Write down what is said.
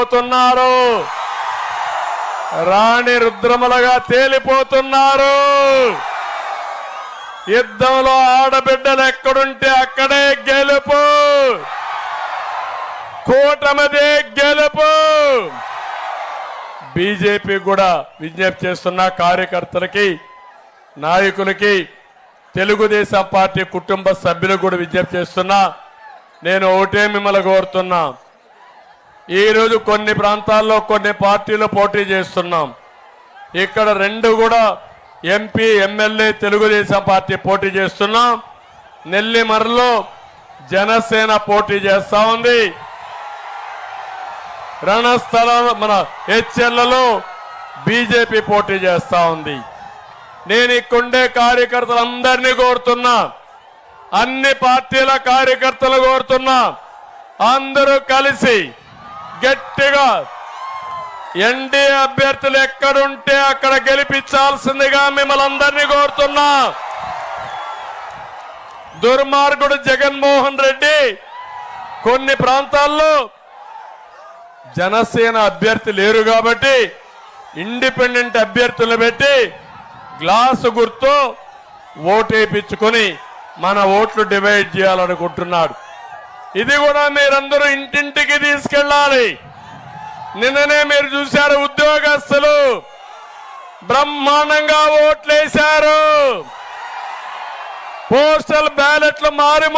తేలిపోతున్నారు, రాణి రుద్రమలుగా తేలిపోతున్నారు. యుద్ధంలో ఆడబిడ్డలు ఎక్కడుంటే అక్కడే గెలుపు, కూటమిదే గెలుపు. బీజేపీ కూడా విజ్ఞప్తి చేస్తున్న కార్యకర్తలకి, నాయకులకి, తెలుగుదేశం పార్టీ కుటుంబ సభ్యులకు కూడా విజ్ఞప్తి చేస్తున్నా. నేను ఒకటే మిమ్మల్ని కోరుతున్నా, ఈరోజు కొన్ని ప్రాంతాల్లో కొన్ని పార్టీలు పోటీ చేస్తున్నాం. ఇక్కడ రెండు కూడా ఎంపీ ఎమ్మెల్యే తెలుగుదేశం పార్టీ పోటీ చేస్తున్నాం. నెల్లిమర్లో జనసేన పోటీ చేస్తా ఉంది. రణస్థలం మన హెచ్ఎల్లలో బీజేపీ పోటీ చేస్తా ఉంది. నేను ఇక్కడుండే కార్యకర్తలందరినీ కోరుతున్నా, అన్ని పార్టీల కార్యకర్తలు కోరుతున్నా, అందరూ కలిసి గట్టిగా ఎన్డీఏ అభ్యర్థులు ఎక్కడుంటే అక్కడ గెలిపించాల్సిందిగా మిమ్మల్ని అందరినీ కోరుతున్నా. దుర్మార్గుడు జగన్మోహన్ రెడ్డి కొన్ని ప్రాంతాల్లో జనసేన అభ్యర్థి లేరు కాబట్టి ఇండిపెండెంట్ అభ్యర్థులు పెట్టి గ్లాసు గుర్తు ఓటేపించుకొని మన ఓట్లు డివైడ్ చేయాలనుకుంటున్నాడు. ఇది కూడా మీరందరూ ఇంటింటికి తీసుకెళ్ళాలి. నిన్ననే మీరు చూశారు, ఉద్యోగస్తులు బ్రహ్మాండంగా ఓట్లేశారు. పోస్టల్ బ్యాలెట్లు మారి